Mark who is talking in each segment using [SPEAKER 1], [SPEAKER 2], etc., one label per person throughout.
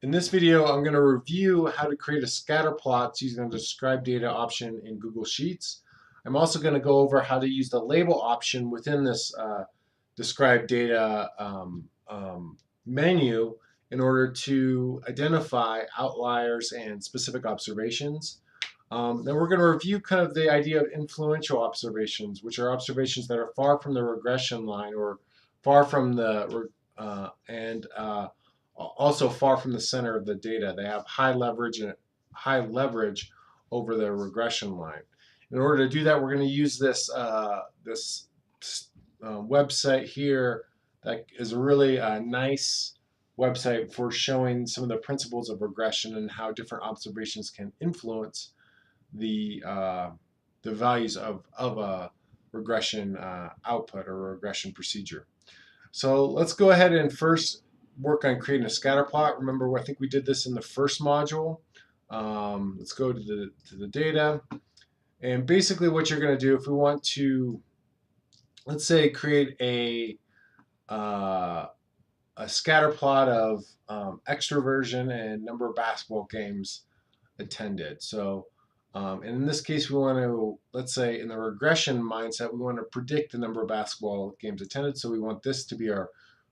[SPEAKER 1] In this video, I'm going to review how to create a scatter plot using the describe data option in Google Sheets. I'm also going to go over how to use the label option within this describe data menu in order to identify outliers and specific observations. Then we're going to review kind of the idea of influential observations, which are observations that are far from the regression line or far from the also far from the center of the data. They have high leverage over the regression line. In order to do that, we're going to use this website here that is a really nice website for showing some of the principles of regression and how different observations can influence the values of a regression output or regression procedure. So let's go ahead and first work on creating a scatter plot. Remember, I think we did this in the first module. Let's go to the data. And basically what you're going to do if we want to, let's say, create a scatter plot of extroversion and number of basketball games attended. So and in this case, we want to, let's say in the regression mindset, we want to predict the number of basketball games attended. So we want this to be our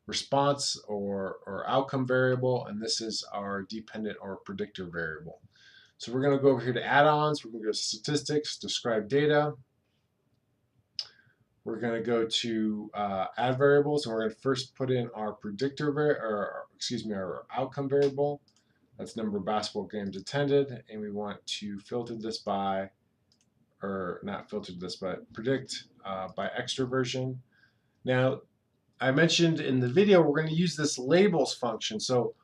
[SPEAKER 1] response or outcome variable, and this is our dependent or predictor variable. So we're going to go over here to add-ons. We're going to go to statistics, describe data. We're going to go to add variables, and we're going to first put in our our outcome variable. That's number of basketball games attended, and we want to filter this by, or not filter this, but predict by extroversion. Now, I mentioned in the video we're going to use this labels function. So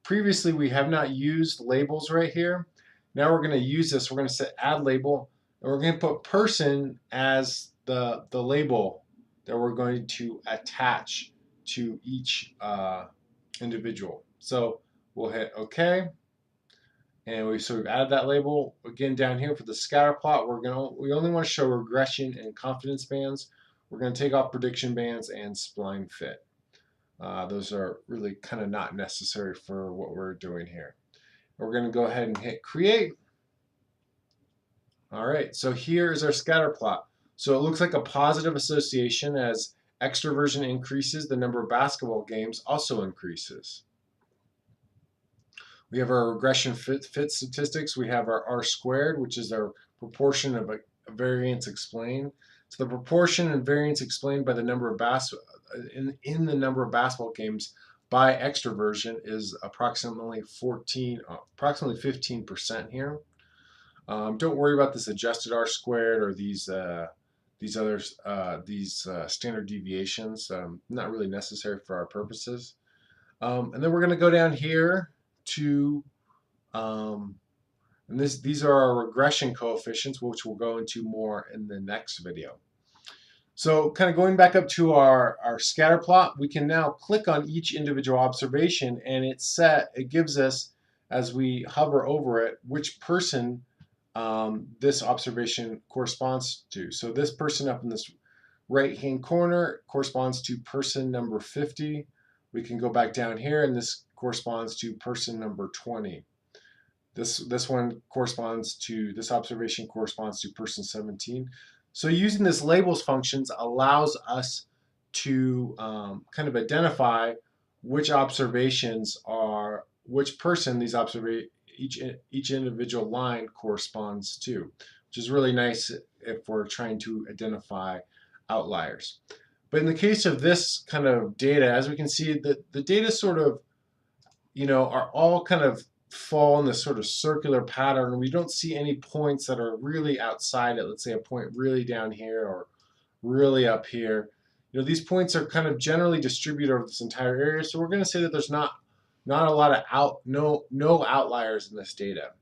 [SPEAKER 1] previously we have not used labels right here. Now we're going to use this. We're going to set add label, and we're going to put person as the label that we're going to attach to each individual. So we'll hit OK, and we've added that label. Again, down here for the scatter plot, we only want to show regression and confidence bands. We're going to take off prediction bands and spline fit. Those are really kind of not necessary for what we're doing here. We're going to go ahead and hit create. All right, so here is our scatter plot. So it looks like a positive association. As extroversion increases, the number of basketball games also increases. We have our regression fit statistics. We have our R squared, which is our proportion of a variance explained. So the proportion and variance explained by the number of in the number of basketball games by extroversion is approximately 15% here. Don't worry about this adjusted R squared or these standard deviations. Not really necessary for our purposes. And then we're going to go down here to and these are our regression coefficients, which we'll go into more in the next video. So kind of going back up to our scatter plot, we can now click on each individual observation, and it gives us, as we hover over it, which person this observation corresponds to. So this person up in this right hand corner corresponds to person number 50. We can go back down here, and this corresponds to person number 20. This observation corresponds to person 17. So using this labels functions allows us to kind of identify which observations are which person each individual line corresponds to, which is really nice if we're trying to identify outliers. But in the case of this kind of data, as we can see, the data sort of, are all kind of fall in this sort of circular pattern. We don't see any points that are really outside it. Let's say a point really down here or really up here. These points are kind of generally distributed over this entire area. So we're going to say that there's not a lot of no outliers in this data.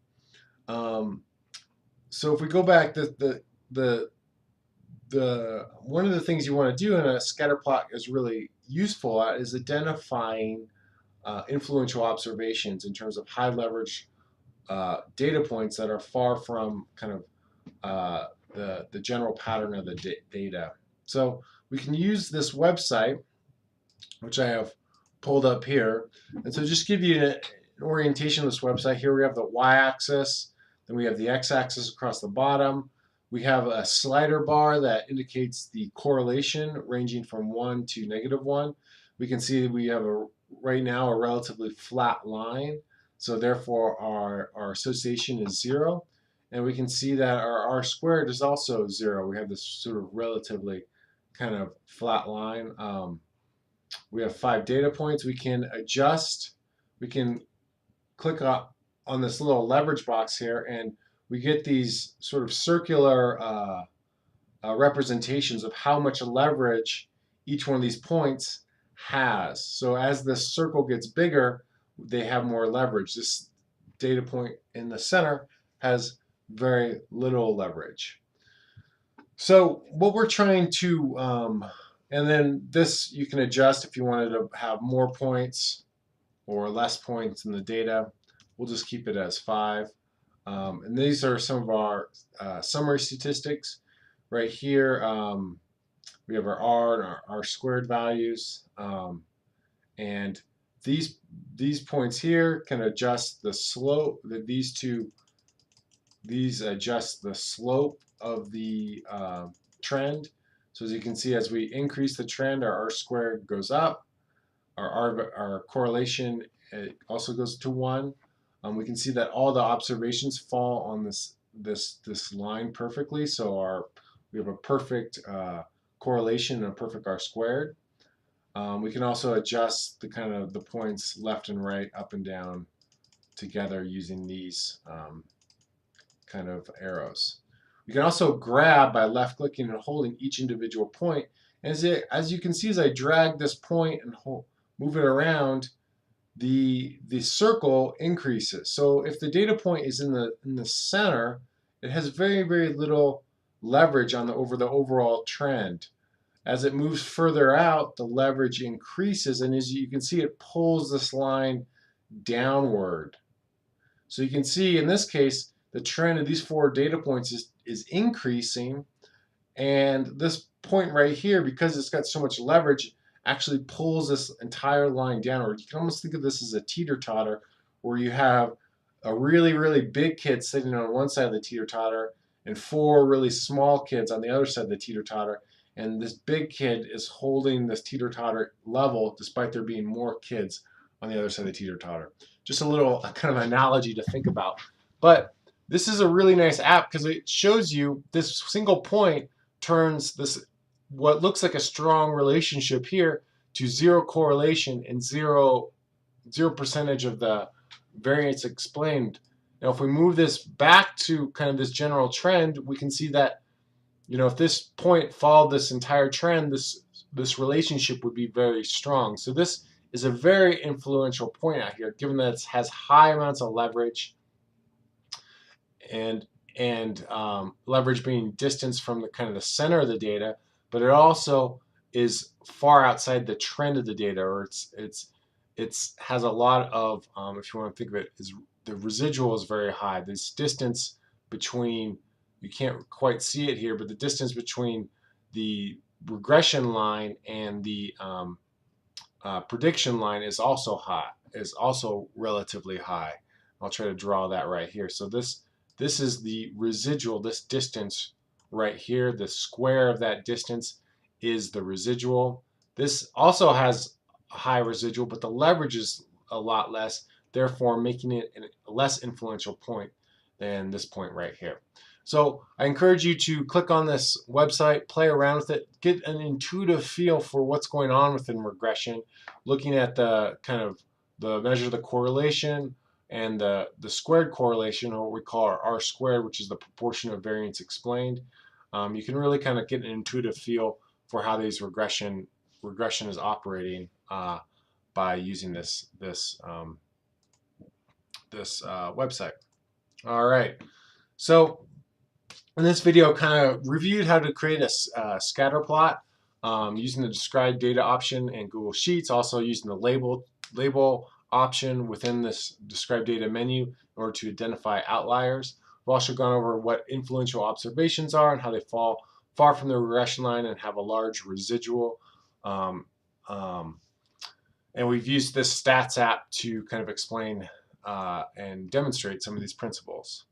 [SPEAKER 1] So if we go back, one of the things you want to do in a scatter plot is really useful at is identifying influential observations in terms of high leverage data points that are far from kind of the general pattern of the data. So we can use this website, which I have pulled up here, and so just give you orientation of this website. Here we have the y-axis, then we have the x-axis across the bottom. We have a slider bar that indicates the correlation ranging from 1 to -1. We can see that we have right now a relatively flat line, so therefore our association is 0. And we can see that our r squared is also 0. We have this sort of relatively kind of flat line. We have 5 data points. We can adjust. We can click on this little leverage box here, and we get these sort of circular representations of how much leverage each one of these points has. So as this circle gets bigger, they have more leverage. This data point in the center has very little leverage. So what we're trying to, and then this you can adjust if you wanted to have more points or less points in the data. We'll just keep it as 5. And these are some of our summary statistics. Right here, we have our R and our R squared values. And these points here can adjust the slope. These adjust the slope of the trend. So as you can see, as we increase the trend, our R squared goes up. Our correlation also goes to 1. We can see that all the observations fall on this line perfectly. So we have a perfect correlation and a perfect R squared. We can also adjust the points left and right, up and down together using these kind of arrows. We can also grab by left clicking and holding each individual point. As you can see, as I drag this point and move it around, the circle increases. So if the data point is in the center, it has very, very little leverage over the overall trend. As it moves further out, the leverage increases, and as you can see, it pulls this line downward. So you can see in this case, the trend of these 4 data points is increasing, and this point right here, because it's got so much leverage, actually pulls this entire line downward. You can almost think of this as a teeter-totter, where you have a really, really big kid sitting on one side of the teeter-totter and 4 really small kids on the other side of the teeter-totter, and this big kid is holding this teeter-totter level despite there being more kids on the other side of the teeter-totter. Just a little kind of analogy to think about. But this is a really nice app because it shows you this single point turns this what looks like a strong relationship here to 0 correlation and 0% of the variance explained. Now if we move this back to kind of this general trend, we can see that, you know, if this point followed this entire trend, this relationship would be very strong. So this is a very influential point out here, given that it has high amounts of leverage, and leverage being distance from the center of the data, but it also is far outside the trend of the data, or it's has a lot of, if you want to think of it, is the residual is very high. This distance between, you can't quite see it here, but the distance between the regression line and the prediction line is also high, is also relatively high. I'll try to draw that right here. So this is the residual, this distance right here. The square of that distance is the residual. This also has a high residual, but the leverage is a lot less, therefore making it a less influential point than this point right here. So I encourage you to click on this website, play around with it, get an intuitive feel for what's going on within regression, looking at the measure of the correlation and the squared correlation, or what we call our R squared, which is the proportion of variance explained. You can really kind of get an intuitive feel for how these regression is operating by using this website. All right, so in this video, kind of reviewed how to create a scatter plot using the describe data option in Google Sheets, also using the label option within this describe data menu in order to identify outliers. We've also gone over what influential observations are and how they fall far from the regression line and have a large residual. And we've used this stats app to kind of explain and demonstrate some of these principles.